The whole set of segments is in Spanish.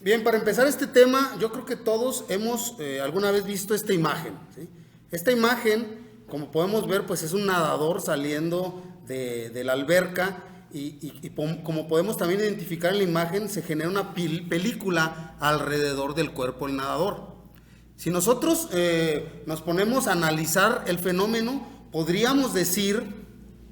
Bien, para empezar este tema, yo creo que todos hemos alguna vez visto esta imagen, ¿sí? Esta imagen, como podemos ver, pues es un nadador saliendo de la alberca y como podemos también identificar en la imagen, se genera una película alrededor del cuerpo del nadador. Si nosotros nos ponemos a analizar el fenómeno, podríamos decir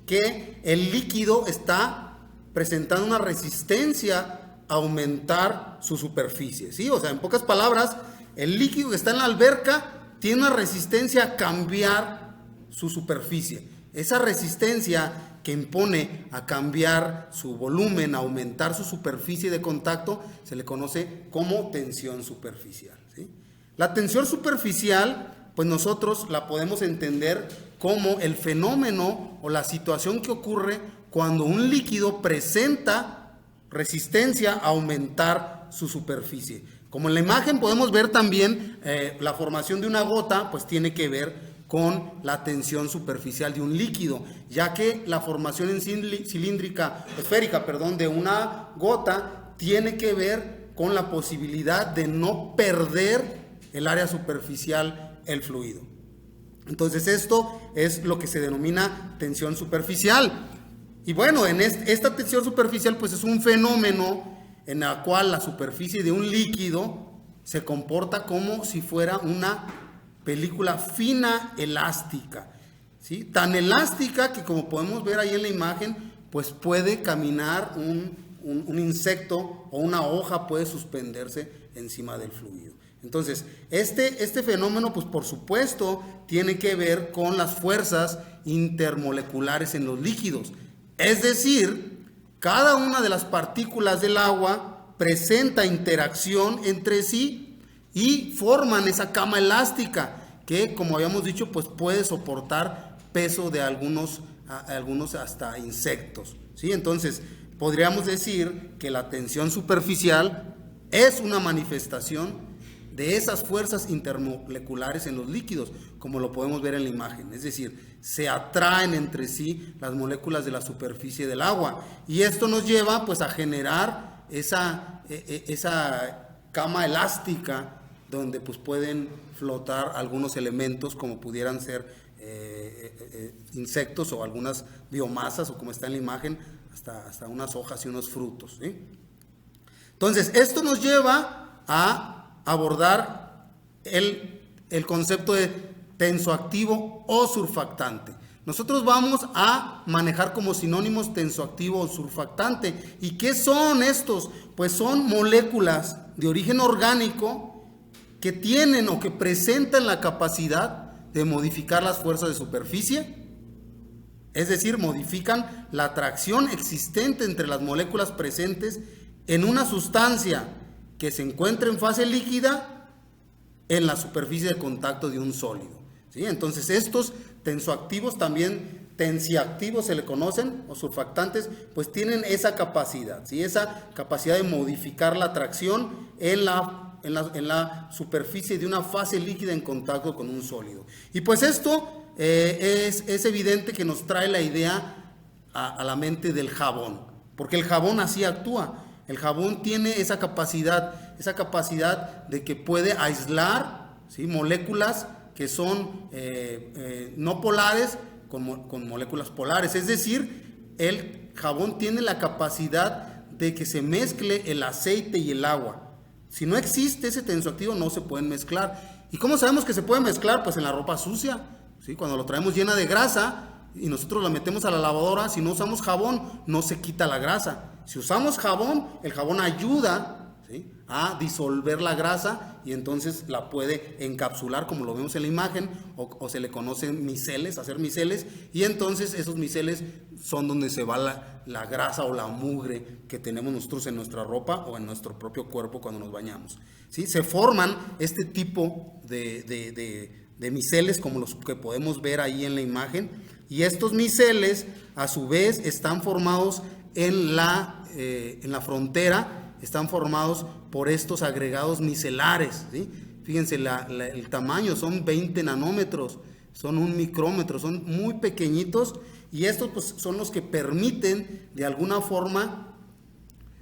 que el líquido está presentando una resistencia a aumentar su superficie, ¿sí? O sea, en pocas palabras, el líquido que está en la alberca tiene una resistencia a cambiar su superficie. Esa resistencia que impone a cambiar su volumen, a aumentar su superficie de contacto, se le conoce como tensión superficial, ¿sí? La tensión superficial, pues nosotros la podemos entender como el fenómeno o la situación que ocurre cuando un líquido presenta resistencia a aumentar su superficie. Como en la imagen podemos ver también la formación de una gota, pues tiene que ver con la tensión superficial de un líquido, ya que la formación esférica, de una gota tiene que ver con la posibilidad de no perder el área superficial, el fluido. Entonces esto es lo que se denomina tensión superficial. Y bueno, en esta tensión superficial pues es un fenómeno en el cual la superficie de un líquido se comporta como si fuera una película fina elástica, ¿sí? Tan elástica que, como podemos ver ahí en la imagen, pues puede caminar un insecto o una hoja puede suspenderse encima del fluido. Entonces, este fenómeno, pues por supuesto, tiene que ver con las fuerzas intermoleculares en los líquidos. Es decir, cada una de las partículas del agua presenta interacción entre sí y forman esa cama elástica que, como habíamos dicho, pues puede soportar peso de algunos hasta insectos, ¿sí? Entonces, podríamos decir que la tensión superficial es una manifestación de esas fuerzas intermoleculares en los líquidos, como lo podemos ver en la imagen. Es decir, se atraen entre sí las moléculas de la superficie del agua y esto nos lleva pues a generar esa cama elástica donde pues pueden flotar algunos elementos como pudieran ser insectos o algunas biomasas, o como está en la imagen, hasta unas hojas y unos frutos, ¿sí? Entonces, esto nos lleva a abordar el concepto de tensoactivo o surfactante. Nosotros vamos a manejar como sinónimos tensoactivo o surfactante. ¿Y qué son estos? Pues son moléculas de origen orgánico que tienen o que presentan la capacidad de modificar las fuerzas de superficie, es decir, modifican la atracción existente entre las moléculas presentes en una sustancia que se encuentra en fase líquida en la superficie de contacto de un sólido, ¿sí? Entonces estos tensoactivos, también tensiactivos se le conocen, o surfactantes, pues tienen esa capacidad, ¿sí? Esa capacidad de modificar la atracción en la superficie de una fase líquida en contacto con un sólido. Y pues esto es evidente que nos trae la idea a la mente del jabón, porque el jabón así actúa. El jabón tiene esa capacidad de que puede aislar, ¿sí?, moléculas que son no polares con moléculas polares. Es decir, el jabón tiene la capacidad de que se mezcle el aceite y el agua. Si no existe ese tensoactivo, no se pueden mezclar. ¿Y cómo sabemos que se pueden mezclar? Pues en la ropa sucia, ¿sí? Cuando lo traemos llena de grasa y nosotros la metemos a la lavadora, si no usamos jabón, no se quita la grasa. Si usamos jabón, el jabón ayuda, ¿sí?, a disolver la grasa y entonces la puede encapsular, como lo vemos en la imagen, o se le conocen miceles, hacer miceles, y entonces esos miceles son donde se va la grasa o la mugre que tenemos nosotros en nuestra ropa o en nuestro propio cuerpo cuando nos bañamos, ¿sí? Se forman este tipo de miceles como los que podemos ver ahí en la imagen, y estos miceles a su vez están formados en la frontera, están formados por estos agregados micelares, ¿sí? Fíjense, el tamaño son 20 nanómetros, son 1 micrómetro, son muy pequeñitos, y estos pues son los que permiten de alguna forma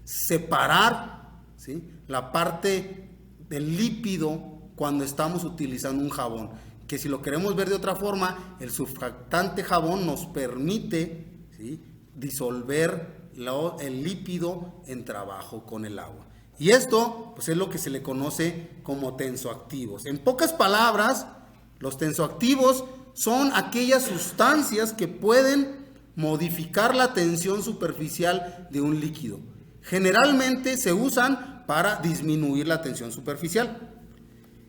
separar ¿sí? La parte del lípido cuando estamos utilizando un jabón, que si lo queremos ver de otra forma, el surfactante jabón nos permite, ¿sí?, disolver el lípido en trabajo con el agua. Y esto pues es lo que se le conoce como tensoactivos. En pocas palabras, los tensoactivos son aquellas sustancias que pueden modificar la tensión superficial de un líquido. Generalmente se usan para disminuir la tensión superficial.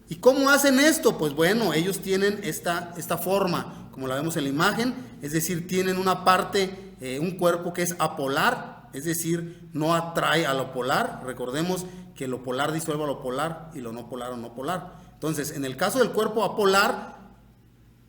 ¿Y cómo hacen esto? Pues bueno, ellos tienen esta forma, como la vemos en la imagen, es decir, tienen una parte, un cuerpo que es apolar, es decir, no atrae a lo polar. Recordemos que lo polar disuelve a lo polar y lo no polar a no polar. Entonces, en el caso del cuerpo apolar,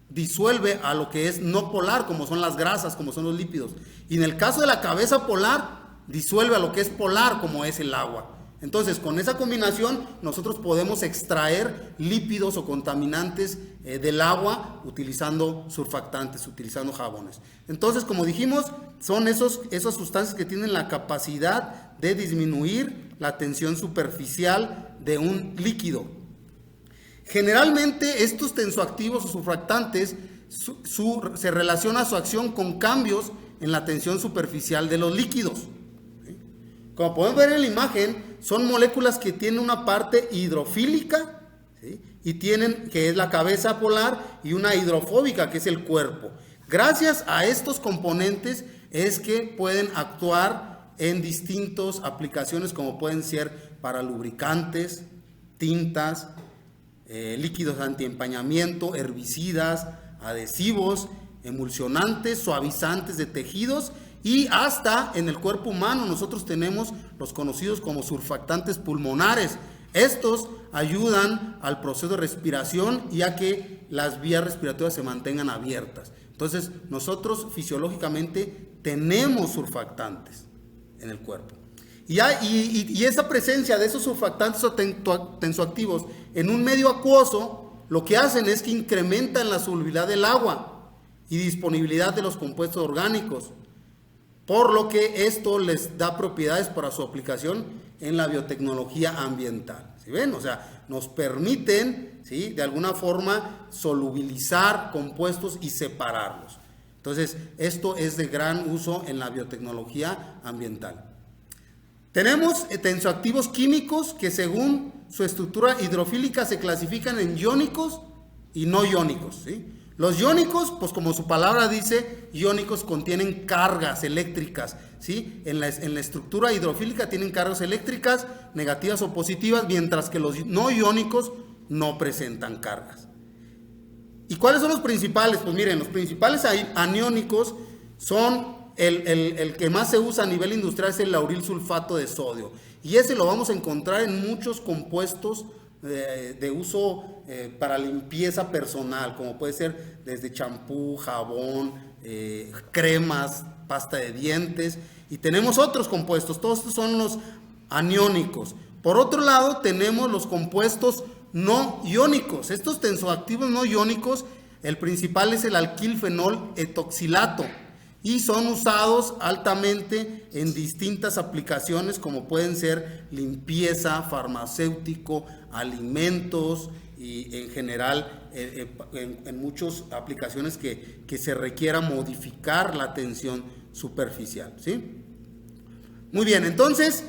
disuelve a lo que es no polar, como son las grasas, como son los lípidos. Y en el caso de la cabeza polar, disuelve a lo que es polar, como es el agua. Entonces, con esa combinación, nosotros podemos extraer lípidos o contaminantes del agua utilizando surfactantes, utilizando jabones. Entonces, como dijimos, son esas sustancias que tienen la capacidad de disminuir la tensión superficial de un líquido. Generalmente, estos tensoactivos o surfactantes se relaciona su acción con cambios en la tensión superficial de los líquidos. Como podemos ver en la imagen, son moléculas que tienen una parte hidrofílica, ¿sí?, y tienen, que es la cabeza polar, y una hidrofóbica, que es el cuerpo. Gracias a estos componentes es que pueden actuar en distintas aplicaciones, como pueden ser para lubricantes, tintas, líquidos antiempañamiento, herbicidas, adhesivos, emulsionantes, suavizantes de tejidos, y hasta en el cuerpo humano nosotros tenemos los conocidos como surfactantes pulmonares. Estos ayudan al proceso de respiración y a que las vías respiratorias se mantengan abiertas. Entonces, nosotros fisiológicamente tenemos surfactantes en el cuerpo. Y esa presencia de esos surfactantes o tensoactivos en un medio acuoso, lo que hacen es que incrementan la solubilidad del agua y disponibilidad de los compuestos orgánicos, por lo que esto les da propiedades para su aplicación en la biotecnología ambiental. ¿Sí ven? O sea, nos permiten, ¿sí?, de alguna forma solubilizar compuestos y separarlos. Entonces, esto es de gran uso en la biotecnología ambiental. Tenemos tensoactivos químicos que según su estructura hidrofílica se clasifican en iónicos y no iónicos, ¿sí? Los iónicos, pues como su palabra dice, iónicos contienen cargas eléctricas, ¿sí? En la estructura hidrofílica tienen cargas eléctricas, negativas o positivas, mientras que los no iónicos no presentan cargas. ¿Y cuáles son los principales? Pues miren, los principales aniónicos son el que más se usa a nivel industrial, es el lauril sulfato de sodio. Y ese lo vamos a encontrar en muchos compuestos de uso para limpieza personal, como puede ser desde champú, jabón, cremas, pasta de dientes, y tenemos otros compuestos. Todos estos son los aniónicos. Por otro lado, tenemos los compuestos no iónicos. Estos tensoactivos no iónicos, el principal es el alquilfenol etoxilato, y son usados altamente en distintas aplicaciones, como pueden ser limpieza, farmacéutico, alimentos, y en general en muchas aplicaciones que se requiera modificar la tensión superficial, ¿sí? Muy bien, entonces,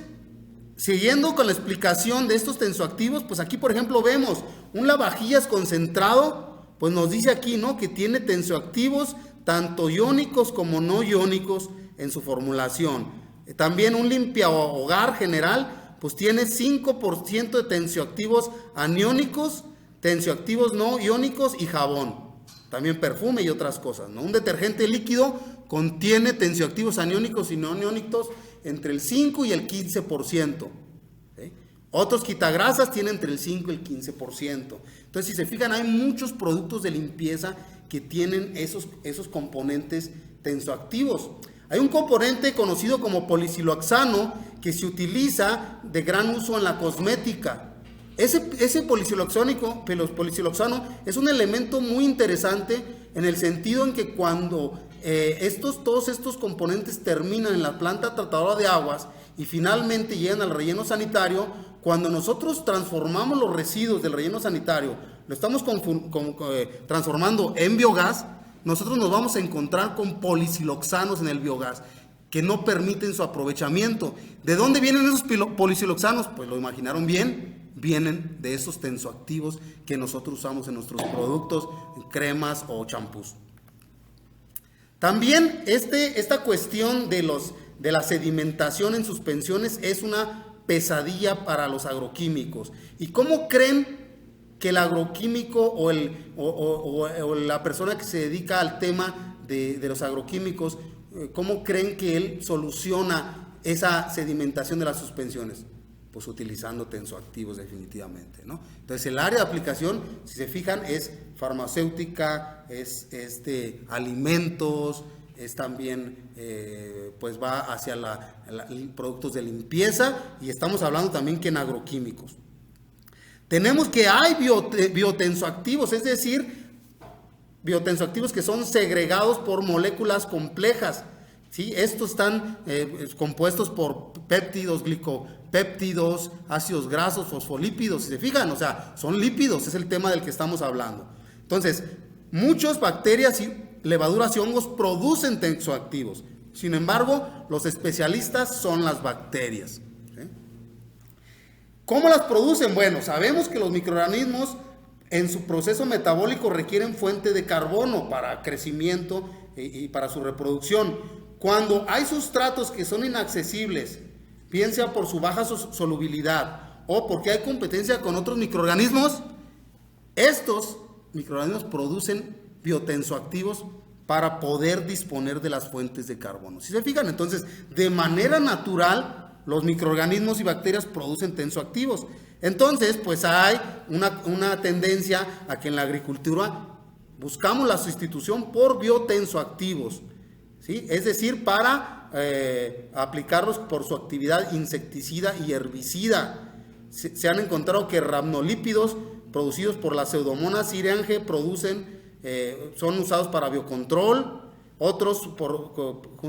siguiendo con la explicación de estos tensoactivos, pues aquí por ejemplo vemos un lavavajillas concentrado, pues nos dice aquí, ¿no?, que tiene tensoactivos tanto iónicos como no iónicos en su formulación. También un limpiahogar general, pues tiene 5% de tensioactivos aniónicos, tensioactivos no iónicos y jabón. También perfume y otras cosas, ¿no? Un detergente líquido contiene tensioactivos aniónicos y no aniónicos entre el 5 y el 15%. ¿Sí? Otros quitagrasas tienen entre el 5 y el 15%. Entonces, si se fijan, hay muchos productos de limpieza que tienen esos componentes tensoactivos. Hay un componente conocido como polisiloxano que se utiliza de gran uso en la cosmética. Ese polisiloxano es un elemento muy interesante en el sentido en que cuando todos estos componentes terminan en la planta tratadora de aguas y finalmente llegan al relleno sanitario. Cuando nosotros transformamos los residuos del relleno sanitario, lo estamos transformando en biogás, nosotros nos vamos a encontrar con polisiloxanos en el biogás que no permiten su aprovechamiento. ¿De dónde vienen esos polisiloxanos? Pues lo imaginaron bien, vienen de esos tensoactivos que nosotros usamos en nuestros productos, cremas o champús. También esta cuestión de la sedimentación en suspensiones es una pesadilla para los agroquímicos. ¿Y cómo creen que el agroquímico o la persona que se dedica al tema de los agroquímicos, cómo creen que él soluciona esa sedimentación de las suspensiones? Pues utilizando tensoactivos definitivamente, ¿no? Entonces el área de aplicación, si se fijan, es farmacéutica, es alimentos, es también, pues va hacia productos de limpieza, y estamos hablando también que en agroquímicos. Tenemos que hay biotensoactivos, es decir, biotensoactivos que son segregados por moléculas complejas, ¿sí? Estos están compuestos por péptidos, glicopéptidos, ácidos grasos, fosfolípidos, si se fijan, o sea, son lípidos, es el tema del que estamos hablando. Entonces, muchas bacterias y levaduras y hongos producen tensoactivos. Sin embargo, los especialistas son las bacterias. ¿Sí? ¿Cómo las producen? Bueno, sabemos que los microorganismos en su proceso metabólico requieren fuente de carbono para crecimiento y para su reproducción. Cuando hay sustratos que son inaccesibles, bien sea por su baja solubilidad o porque hay competencia con otros microorganismos, estos microorganismos producen biotensoactivos para poder disponer de las fuentes de carbono. Si se fijan, entonces, de manera natural, los microorganismos y bacterias producen tensoactivos. Entonces, pues hay una tendencia a que en la agricultura buscamos la sustitución por biotensoactivos, ¿sí? Es decir, para aplicarlos por su actividad insecticida y herbicida. Se han encontrado que ramnolípidos producidos por la Pseudomonas syringae son usados para biocontrol, otros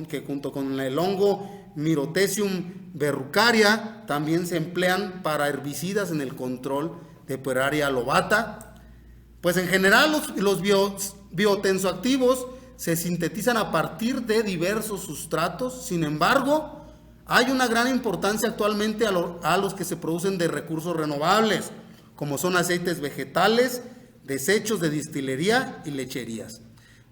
que junto con el hongo Myrothecium verrucaria también se emplean para herbicidas en el control de Pueraria lobata. Pues en general los biotensoactivos se sintetizan a partir de diversos sustratos. Sin embargo, hay una gran importancia actualmente a los que se producen de recursos renovables, como son aceites vegetales, desechos de destilería y lecherías.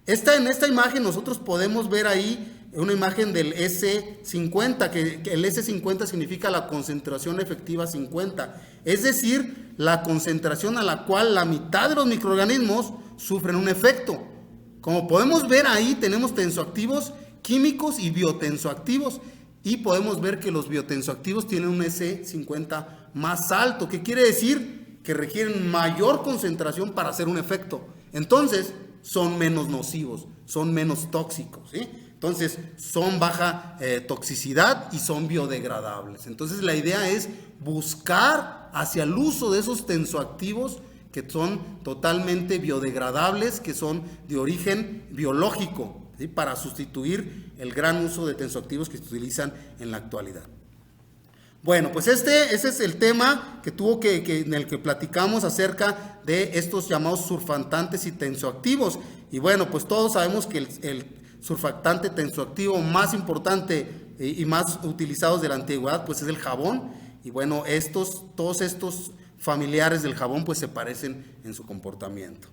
En esta imagen nosotros podemos ver ahí una imagen del S50, que el S50 significa la concentración efectiva 50, es decir, la concentración a la cual la mitad de los microorganismos sufren un efecto. Como podemos ver ahí, tenemos tensoactivos químicos y biotensoactivos, y podemos ver que los biotensoactivos tienen un S50 más alto, que quiere decir que requieren mayor concentración para hacer un efecto. Entonces, son menos nocivos, son menos tóxicos, ¿sí? Entonces, son baja toxicidad y son biodegradables. Entonces, la idea es buscar hacia el uso de esos tensoactivos que son totalmente biodegradables, que son de origen biológico, ¿sí? Para sustituir el gran uso de tensoactivos que se utilizan en la actualidad. Bueno, pues ese es el tema en el que platicamos acerca de estos llamados surfactantes y tensoactivos. Y bueno, pues todos sabemos que el surfactante tensoactivo más importante y más utilizados de la antigüedad, pues es el jabón. Y bueno, todos estos familiares del jabón, pues se parecen en su comportamiento.